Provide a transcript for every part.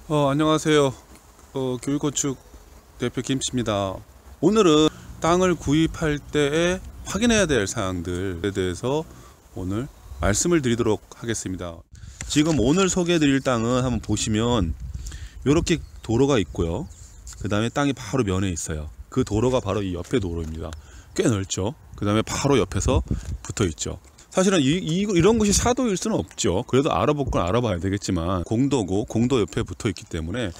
안녕하세요. 교육건축 대표 김씨입니다. 오늘은 땅을 구입할 때에 확인해야 될 사항들에 대해서 오늘 말씀을 드리도록 하겠습니다. 지금 오늘 소개해 드릴 땅은 한번 보시면 이렇게 도로가 있고요. 그 다음에 땅이 바로 면에 있어요. 그 도로가 바로 이 옆에 도로입니다. 꽤 넓죠. 그 다음에 바로 옆에서 붙어 있죠. 사실은 이런 곳이 사도일 수는 없죠. 그래도 알아볼 건 알아봐야 되겠지만 공도고 공도 옆에 붙어 있기 때문에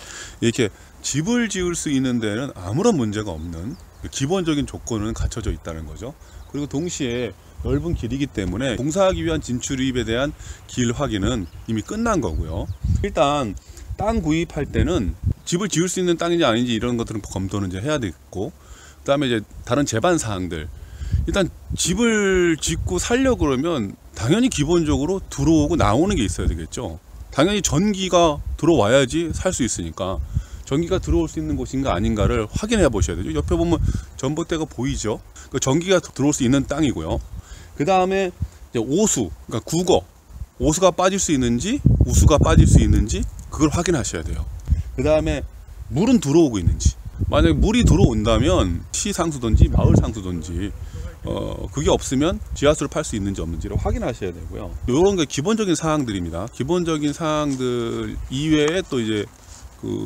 이렇게 집을 지을 수 있는 데는 아무런 문제가 없는 기본적인 조건은 갖춰져 있다는 거죠. 그리고 동시에 넓은 길이기 때문에 공사하기 위한 진출입에 대한 길 확인은 이미 끝난 거고요. 일단 땅 구입할 때는 집을 지을 수 있는 땅인지 아닌지 이런 것들은 검토는 이제 해야 되겠고, 그 다음에 이제 다른 제반 사항들, 일단 집을 짓고 살려고 그러면 당연히 기본적으로 들어오고 나오는 게 있어야 되겠죠. 당연히 전기가 들어와야지 살 수 있으니까 전기가 들어올 수 있는 곳인가 아닌가를 확인해 보셔야 되죠. 옆에 보면 전봇대가 보이죠. 그 전기가 들어올 수 있는 땅이고요. 그 다음에 오수, 그러니까 국어, 오수가 빠질 수 있는지 우수가 빠질 수 있는지 그걸 확인하셔야 돼요. 그 다음에 물은 들어오고 있는지, 만약에 물이 들어온다면 시상수든지 마을 상수든지 그게 없으면 지하수를 팔 수 있는지 없는지를 확인하셔야 되고요. 이런 게 기본적인 사항들입니다. 기본적인 사항들 이외에 또 이제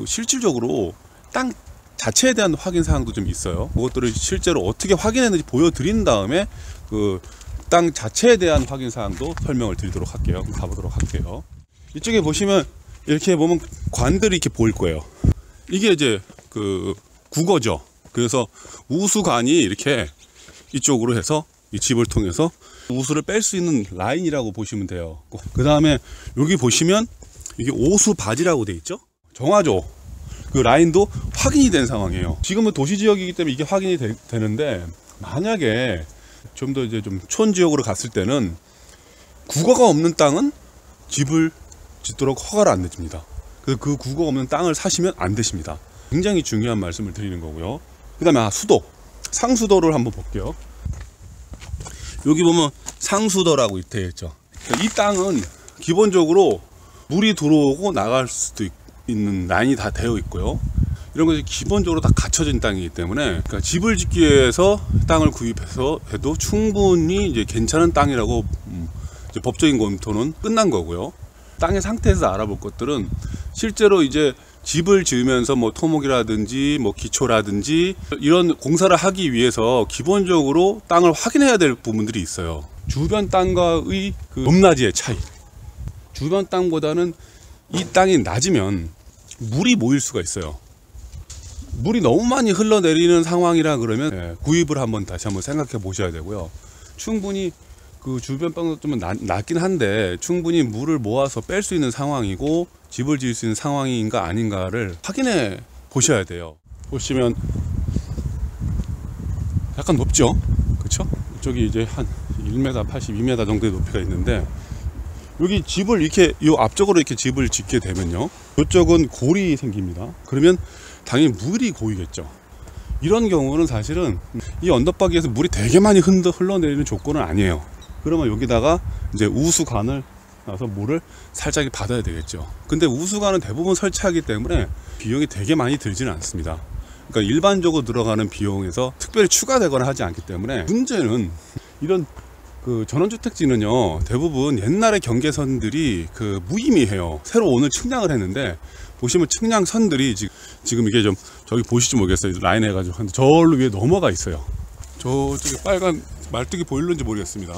실질적으로 땅 자체에 대한 확인 사항도 좀 있어요. 그것들을 실제로 어떻게 확인했는지 보여드린 다음에 그 땅 자체에 대한 확인 사항도 설명을 드리도록 할게요. 가보도록 할게요. 이쪽에 보시면 이렇게 보면 관들이 이렇게 보일 거예요. 이게 이제 국어죠. 그래서 우수관이 이렇게 이쪽으로 해서 이 집을 통해서 우수를 뺄 수 있는 라인이라고 보시면 돼요. 그 다음에 여기 보시면 이게 오수바지라고 돼 있죠. 정화조 그 라인도 확인이 된 상황이에요. 지금은 도시지역이기 때문에 이게 확인이 되는데, 만약에 좀 더 이제 좀 촌지역으로 갔을 때는 국어가 없는 땅은 집을 짓도록 허가를 안 내줍니다. 그래서 그 국어 없는 땅을 사시면 안 되십니다. 굉장히 중요한 말씀을 드리는 거고요. 그 다음에 수도, 상수도를 한번 볼게요. 여기 보면 상수도라고 되어 있죠. 이 땅은 기본적으로 물이 들어오고 나갈 수도 있는 라인이 다 되어 있고요. 이런 것이 기본적으로 다 갖춰진 땅이기 때문에, 그러니까 집을 짓기 위해서 땅을 구입해서 해도 충분히 이제 괜찮은 땅이라고 이제 법적인 검토는 끝난 거고요. 땅의 상태에서 알아볼 것들은 실제로 이제 집을 지으면서 뭐 토목이라든지 뭐 기초라든지 이런 공사를 하기 위해서 기본적으로 땅을 확인해야 될 부분들이 있어요. 주변 땅과의 높낮이의 차이. 주변 땅보다는 이 땅이 낮으면 물이 모일 수가 있어요. 물이 너무 많이 흘러내리는 상황이라 그러면 구입을 다시 한번 생각해 보셔야 되고요. 충분히 그 주변 땅도 좀 낮긴 한데 충분히 물을 모아서 뺄 수 있는 상황이고 집을 지을 수 있는 상황인가 아닌가를 확인해 보셔야 돼요. 보시면 약간 높죠? 그쵸? 이쪽이 이제 한 1m 82m 정도의 높이가 있는데, 여기 집을 이렇게 요 앞쪽으로 이렇게 집을 짓게 되면요, 이쪽은 골이 생깁니다. 그러면 당연히 물이 고이겠죠. 이런 경우는 사실은 이 언덕바위에서 물이 되게 많이 흘러내리는 조건은 아니에요. 그러면 여기다가 이제 우수관을 놔서 물을 살짝 받아야 되겠죠. 근데 우수관은 대부분 설치하기 때문에 비용이 되게 많이 들지는 않습니다. 그러니까 일반적으로 들어가는 비용에서 특별히 추가되거나 하지 않기 때문에, 문제는 이런 전원주택지는요, 대부분 옛날의 경계선들이 무의미해요. 새로 오늘 측량을 했는데 보시면 측량선들이 지금 이게 좀 저기 보실지 모르겠어요. 라인 해가지고 저로 위에 넘어가 있어요. 저쪽에 빨간 말뚝이 보일는지 모르겠습니다.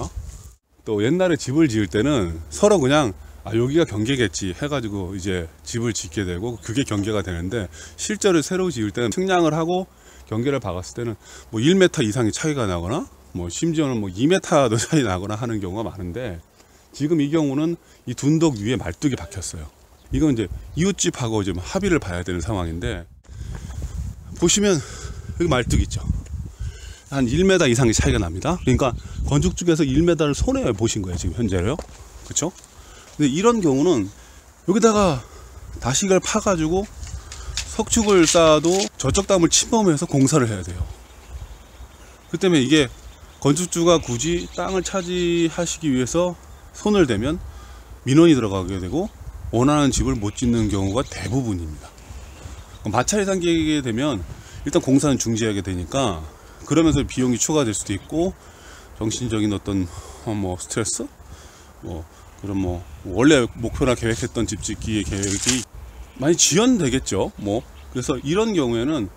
또 옛날에 집을 지을 때는 서로 그냥 여기가 경계겠지 해가지고 이제 집을 짓게 되고 그게 경계가 되는데, 실제로 새로 지을 때는 측량을 하고 경계를 박았을 때는 뭐 1m 이상의 차이가 나거나 뭐 심지어는 뭐 2m도 차이 나거나 하는 경우가 많은데, 지금 이 경우는 이 둔덕 위에 말뚝이 박혔어요. 이건 이제 이웃집하고 지금 합의를 봐야 되는 상황인데, 보시면 여기 말뚝 있죠. 한 1m 이상의 차이가 납니다. 그러니까 건축 쪽에서 1m를 손해 보신 거예요, 지금 현재로요. 그렇죠? 근데 이런 경우는 여기다가 다시를 파가지고 석축을 쌓아도 저쪽 담을 침범해서 공사를 해야 돼요. 그 때문에 이게 건축주가 굳이 땅을 차지하시기 위해서 손을 대면 민원이 들어가게 되고, 원하는 집을 못 짓는 경우가 대부분입니다. 마찰이 생기게 되면 일단 공사는 중지하게 되니까, 그러면서 비용이 추가될 수도 있고, 정신적인 어떤 뭐 스트레스, 뭐 그런 뭐 원래 목표나 계획했던 집 짓기의 계획이 많이 지연되겠죠. 뭐 그래서 이런 경우에는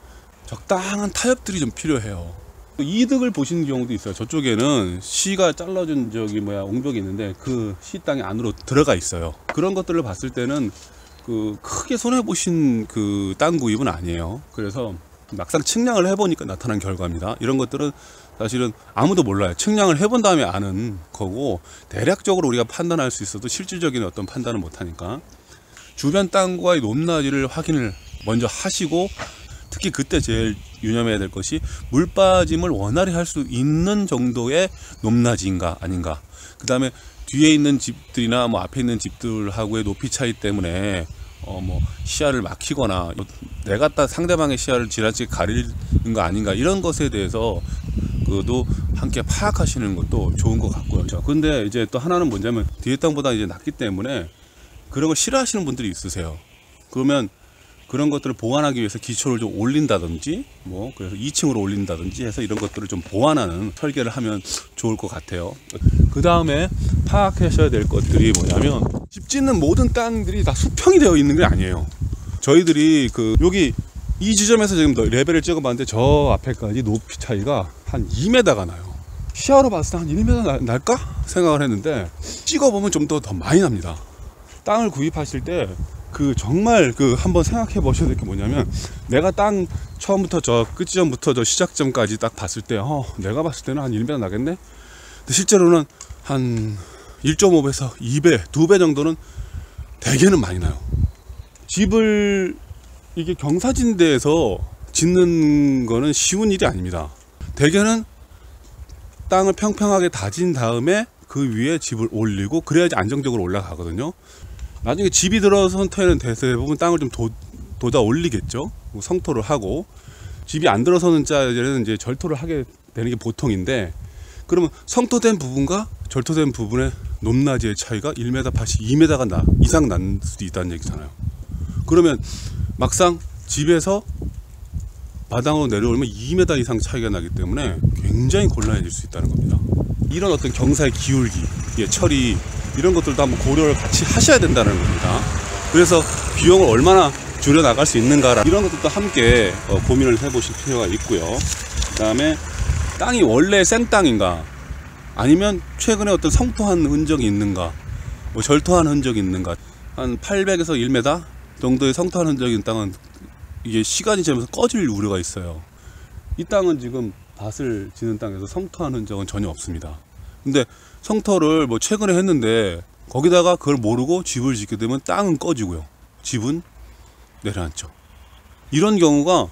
적당한 타협들이 좀 필요해요. 이득을 보시는 경우도 있어요. 저쪽에는 시가 잘라준 옹벽이 있는데 그 시 땅이 안으로 들어가 있어요. 그런 것들을 봤을 때는 그 크게 손해 보신 그 땅 구입은 아니에요. 그래서 막상 측량을 해보니까 나타난 결과입니다. 이런 것들은 사실은 아무도 몰라요. 측량을 해본 다음에 아는 거고, 대략적으로 우리가 판단할 수 있어도 실질적인 어떤 판단을 못하니까 주변 땅과의 높낮이를 확인을 먼저 하시고, 특히 그때 제일 유념해야 될 것이 물 빠짐을 원활히 할 수 있는 정도의 높낮이인가 아닌가, 그 다음에 뒤에 있는 집들이나 뭐 앞에 있는 집들하고의 높이 차이 때문에 뭐 시야를 막히거나 내가 딱 상대방의 시야를 지나치게 가리는 거 아닌가, 이런 것에 대해서 그도 함께 파악하시는 것도 좋은 것 같고요. 근데 이제 또 하나는 뭐냐면 뒤에 땅보다 이제 낮기 때문에 그런 걸 싫어하시는 분들이 있으세요. 그러면 그런 것들을 보완하기 위해서 기초를 좀 올린다든지, 뭐 그래서 2층으로 올린다든지 해서 이런 것들을 좀 보완하는 설계를 하면 좋을 것 같아요. 그 다음에 파악하셔야 될 것들이 뭐냐면, 집 짓는 모든 땅들이 다 수평이 되어 있는 게 아니에요. 저희들이 여기 이 지점에서 지금 레벨을 찍어봤는데 저 앞에까지 높이 차이가 한 2m가 나요. 시야로 봤을 때 한 1m 날까 생각을 했는데, 찍어보면 좀 더 많이 납니다. 땅을 구입하실 때 정말 한번 생각해 보셔야 될 게 뭐냐면, 내가 땅 처음부터 저 끝지점부터 저 시작점까지 딱 봤을 때 내가 봤을 때는 한 1m 나겠네. 근데 실제로는 한 1.5배에서 2배, 2배 정도는 대개는 많이 나요. 집을 이게 경사진대에서 짓는 거는 쉬운 일이 아닙니다. 대개는 땅을 평평하게 다진 다음에 그 위에 집을 올리고, 그래야지 안정적으로 올라가거든요. 나중에 집이 들어선 터에는 대부분 땅을 좀 돋아 올리겠죠. 성토를 하고, 집이 안 들어서는 자리에는 이제 절토를 하게 되는 게 보통인데, 그러면 성토된 부분과 절토된 부분의 높낮이의 차이가 1m 80, 2m 이상 날 수도 있다는 얘기잖아요. 그러면 막상 집에서 마당으로 내려오면 2m 이상 차이가 나기 때문에 굉장히 곤란해질 수 있다는 겁니다. 이런 어떤 경사의 기울기, 처리, 이런 것들도 한번 고려를 같이 하셔야 된다는 겁니다. 그래서 비용을 얼마나 줄여 나갈 수 있는가, 이런 것들도 함께 고민을 해보실 필요가 있고요. 그 다음에 땅이 원래 생땅인가, 아니면 최근에 어떤 성토한 흔적이 있는가, 뭐 절토한 흔적이 있는가. 한 800에서 1m 정도의 성토한 흔적이 있는 땅은 이게 시간이 지나면서 꺼질 우려가 있어요. 이 땅은 지금 밭을 지는 땅에서 성토한 흔적은 전혀 없습니다. 근데 성토를 뭐 최근에 했는데 거기다가 그걸 모르고 집을 짓게 되면 땅은 꺼지고요, 집은 내려앉죠. 이런 경우가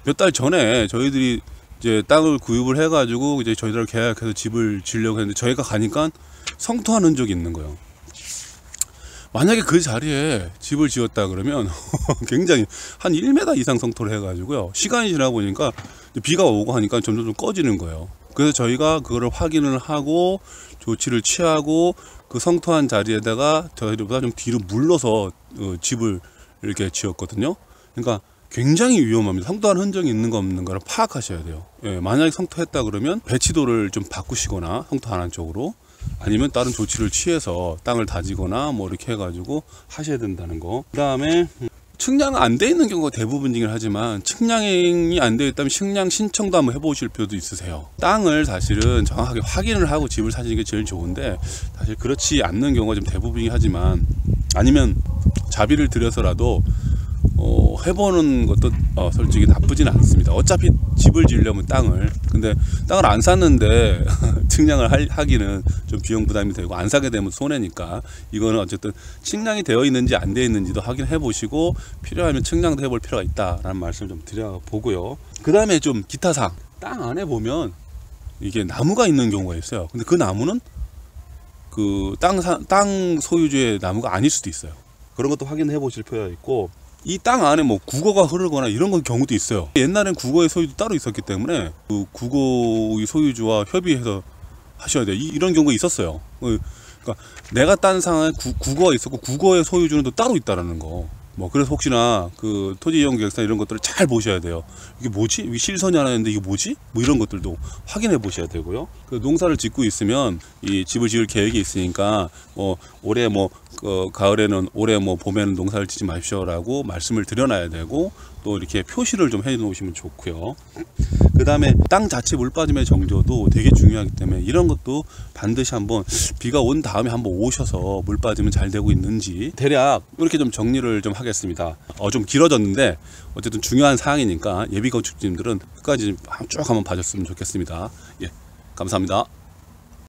몇 달 전에 저희들이 이제 땅을 구입을 해가지고 이제 저희들 계약해서 집을 지으려고 했는데, 저희가 가니까 성토한 흔적이 있는 거예요. 만약에 그 자리에 집을 지었다 그러면 굉장히 한 1m 이상 성토를 해가지고요, 시간이 지나 보니까 비가 오고 하니까 점점 좀 꺼지는 거예요. 그래서 저희가 그거를 확인을 하고 조치를 취하고, 그 성토한 자리에다가 저희들보다 좀 뒤로 물러서 집을 이렇게 지었거든요. 그러니까 굉장히 위험합니다. 성토한 흔적이 있는 거 없는 거를 파악하셔야 돼요. 만약에 성토했다 그러면 배치도를 좀 바꾸시거나, 성토 안 한 쪽으로, 아니면 다른 조치를 취해서 땅을 다지거나 뭐 이렇게 해가지고 하셔야 된다는 거. 그 다음에 측량 안 돼 있는 경우가 대부분이긴 하지만, 측량이 안 되어 있다면 측량 신청도 한번 해보실 필요도 있으세요. 땅을 사실은 정확하게 확인을 하고 집을 사시는 게 제일 좋은데, 사실 그렇지 않는 경우가 좀 대부분이긴 하지만, 아니면 자비를 들여서라도 해보는 것도 솔직히 나쁘진 않습니다. 어차피 집을 지으려면 근데 땅을 안 샀는데 측량을 하기는 좀 비용 부담이 되고, 안 사게 되면 손해니까, 이거는 어쨌든 측량이 되어 있는지 안 되어 있는지도 확인해 보시고, 필요하면 측량도 해볼 필요가 있다라는 말씀을 좀 드려보고요. 그 다음에 좀 기타사항, 땅 안에 보면 이게 나무가 있는 경우가 있어요. 근데 그 나무는 그 땅 소유주의 나무가 아닐 수도 있어요. 그런 것도 확인해 보실 필요가 있고, 이 땅 안에 뭐 국어가 흐르거나 이런 경우도 있어요. 옛날엔 국어의 소유도 따로 있었기 때문에 그 국어의 소유주와 협의해서 하셔야 돼요. 이런 경우가 있었어요. 그러니까 그러니까 내가 딴 상황에 국어가 있었고 국어의 소유주는 또 따로 있다라는 거. 뭐 그래서 혹시나 그 토지 이용 계획서 이런 것들을 잘 보셔야 돼요. 이게 뭐지? 이게 실선이 하나 있는데 이게 뭐지? 뭐 이런 것들도 확인해 보셔야 되고요. 그 농사를 짓고 있으면 이 집을 지을 계획이 있으니까 올해 가을에는 올해 봄에는 농사를 짓지 마십시오라고 말씀을 드려놔야 되고 또 이렇게 표시를 좀 해 놓으시면 좋고요. 그 다음에 땅 자체 물 빠짐의 정조도 되게 중요하기 때문에 이런 것도 반드시 한번 비가 온 다음에 한번 오셔서 물 빠짐은 잘 되고 있는지 대략 이렇게 좀 정리를 좀 하겠습니다. 좀 길어졌는데 어쨌든 중요한 사항이니까 예비 건축주님들은 끝까지 쭉 한번 봐줬으면 좋겠습니다. 예, 감사합니다.